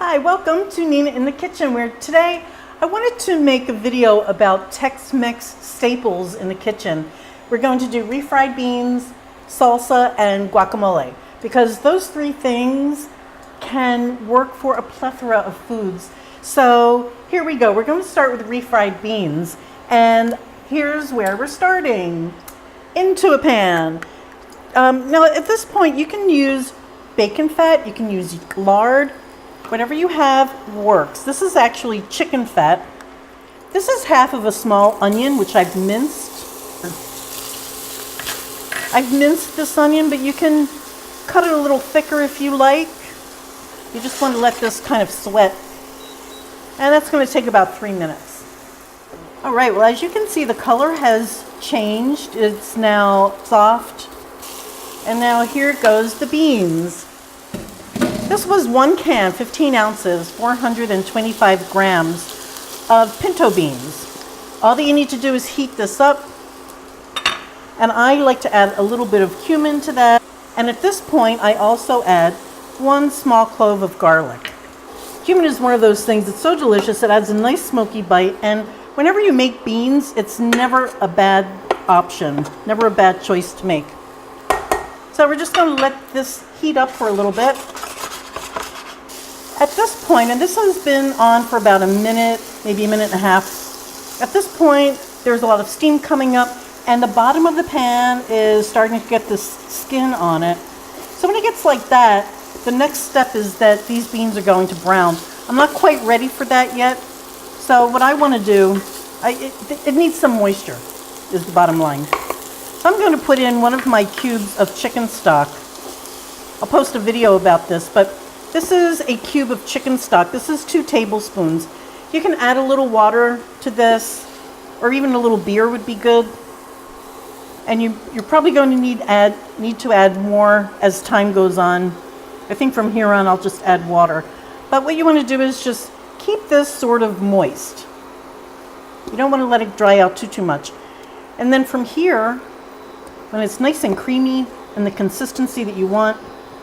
Hi, welcome to Nina in the Kitchen, where today I wanted to make a video about Tex-Mex staples in the kitchen. We're going to do refried beans, salsa, and guacamole, because those three things can work for a plethora of foods. So here we go. We're going to start with refried beans, and here's where we're starting. Into a pan. Now at this point you can use bacon fat, you can use lard, whatever you have works. This is actually chicken fat. This is half of a small onion, which I've minced. I've minced this onion, but you can cut it a little thicker if you like. You just want to let this kind of sweat. And that's going to take about 3 minutes. All right, well, as you can see, the color has changed. It's now soft. And now here goes the beans. This was 1 can, 15 ounces, 425 grams of pinto beans. All that you need to do is heat this up. And I like to add a little bit of cumin to that. And at this point, I also add 1 small clove of garlic. Cumin is one of those things that's so delicious. It adds a nice smoky bite. And whenever you make beans, it's never a bad option, never a bad choice to make. So we're just going to let this heat up for a little bit. At this point, and this has been on for about a minute, maybe a minute and a half. At this point, there's a lot of steam coming up, and the bottom of the pan is starting to get this skin on it. So when it gets like that, the next step is that these beans are going to brown. I'm not quite ready for that yet. So what I want to do, it needs some moisture, is the bottom line. So I'm going to put in 1 of my cubes of chicken stock. I'll post a video about this, but this is a cube of chicken stock. This is 2 tablespoons. You can add a little water to this, or even a little beer would be good. And you're probably going to need to add more as time goes on. I think from here on I'll just add water. But what you want to do is just keep this sort of moist. You don't want to let it dry out too much. And then from here, when it's nice and creamy and the consistency that you want,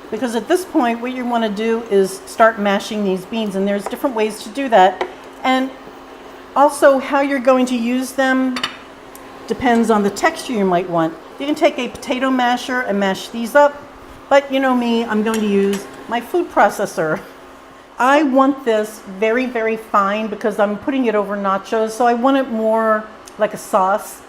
because at this point what you want to do is start mashing these beans, and there's different ways to do that. And also how you're going to use them depends on the texture you might want. You can take a potato masher and mash these up, but you know me, I'm going to use my food processor. I want this very, very fine because I'm putting it over nachos, so I want it more like a sauce.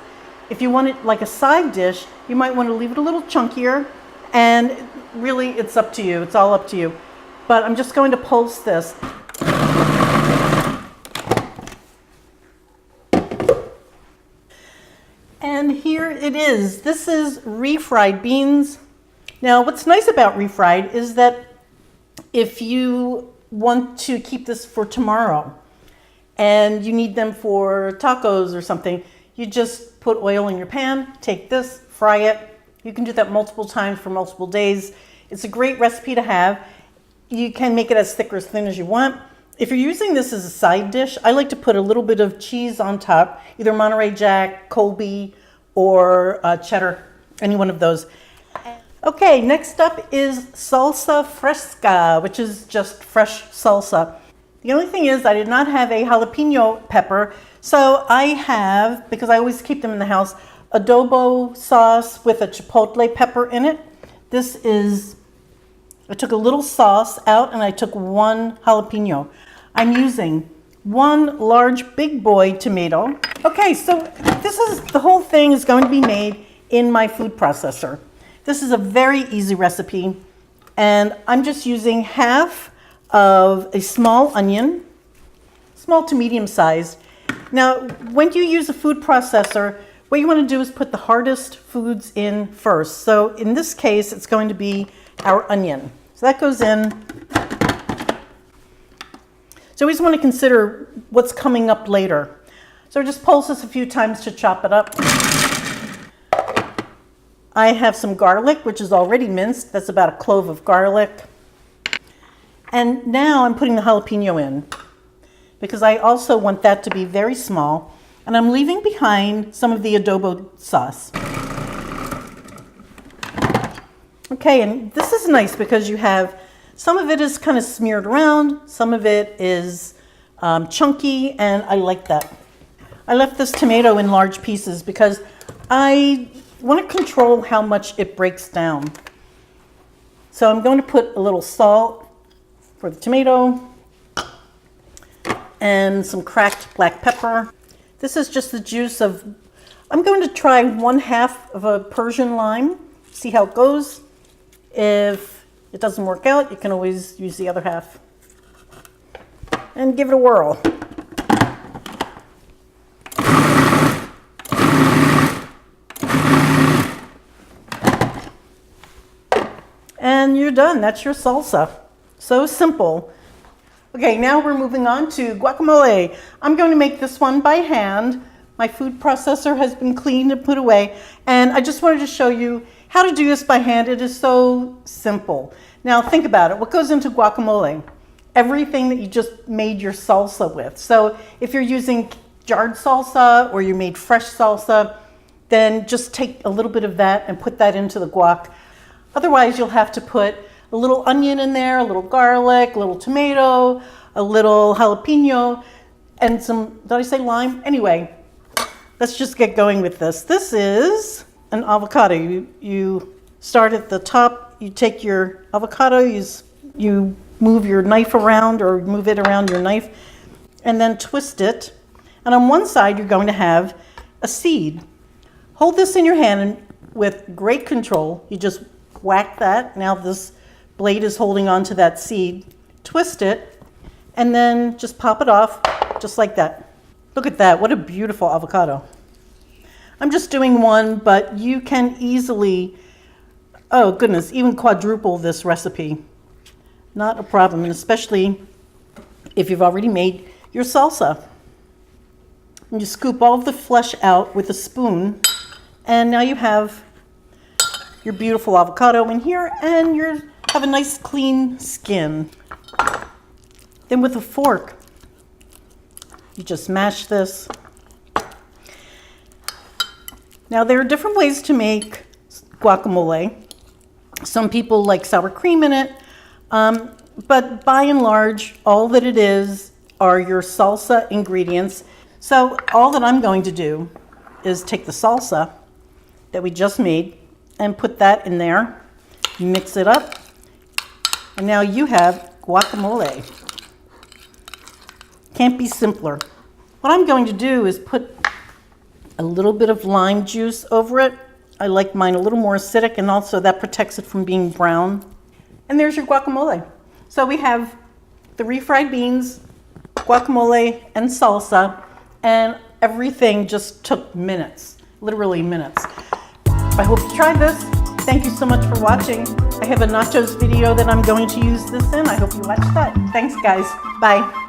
If you want it like a side dish, you might want to leave it a little chunkier, and really it's up to you. It's all up to you. But I'm just going to pulse this. And here it is. This is refried beans. Now, what's nice about refried is that if you want to keep this for tomorrow and you need them for tacos or something, you just put oil in your pan, take this, fry it. You can do that multiple times for multiple days. It's a great recipe to have. You can make it as thick or as thin as you want. If you're using this as a side dish, I like to put a little bit of cheese on top, either Monterey Jack, Colby, or cheddar, any one of those. Okay, next up is Salsa Fresca, which is just fresh salsa. The only thing is I did not have a jalapeno pepper, so I have, because I always keep them in the house, adobo sauce with a chipotle pepper in it. This is, I took a little sauce out and I took 1 jalapeno. I'm using 1 large big boy tomato. Okay, so the whole thing is going to be made in my food processor. This is a very easy recipe, and I'm just using half of a small onion, small to medium sized. Now, when you use a food processor, what you want to do is put the hardest foods in first. So in this case, it's going to be our onion. So that goes in. So we just want to consider what's coming up later. So just pulse this a few times to chop it up. I have some garlic, which is already minced. That's about a clove of garlic. And now I'm putting the jalapeno in, because I also want that to be very small. And I'm leaving behind some of the adobo sauce. Okay, and this is nice because you have Some of it is kind of smeared around, some of it is chunky, and I like that. I left this tomato in large pieces because I want to control how much it breaks down. So I'm going to put a little salt for the tomato and some cracked black pepper. This is just the juice of, I'm going to try 1/2 of a Persian lime, see how it goes. If it doesn't work out, you can always use the other half. And give it a whirl. And you're done. That's your salsa. So simple. Okay, now we're moving on to guacamole. I'm going to make this one by hand. My food processor has been cleaned and put away. And I just wanted to show you how to do this by hand. It is so simple. Now think about it. What goes into guacamole? Everything that you just made your salsa with. So if you're using jarred salsa or you made fresh salsa, then just take a little bit of that and put that into the guac. Otherwise, you'll have to put a little onion in there, a little garlic, a little tomato, a little jalapeno, and some, did I say lime? Anyway, let's just get going with this. This is an avocado. You start at the top, you take your avocado, you move your knife around or move it around your knife, and then twist it. And on one side, you're going to have a seed. Hold this in your hand and with great control, you just whack that. Now this blade is holding on to that seed. Twist it, and then just pop it off, just like that. Look at that, what a beautiful avocado. I'm just doing one, but you can easily, oh goodness, even quadruple this recipe. Not a problem, and especially if you've already made your salsa. And you scoop all of the flesh out with a spoon, and now you have your beautiful avocado in here, and you have a nice clean skin. Then with a fork, you just mash this. Now there are different ways to make guacamole. Some people like sour cream in it, but by and large, all that it is are your salsa ingredients. So all that I'm going to do is take the salsa that we just made and put that in there, mix it up, and now you have guacamole. Can't be simpler. What I'm going to do is put a little bit of lime juice over it. I like mine a little more acidic, and also that protects it from being brown. And there's your guacamole. So we have the refried beans, guacamole, and salsa, and everything just took minutes, literally minutes. I hope you try this. Thank you so much for watching. I have a nachos video that I'm going to use this in. I hope you watch that. Thanks, guys. Bye.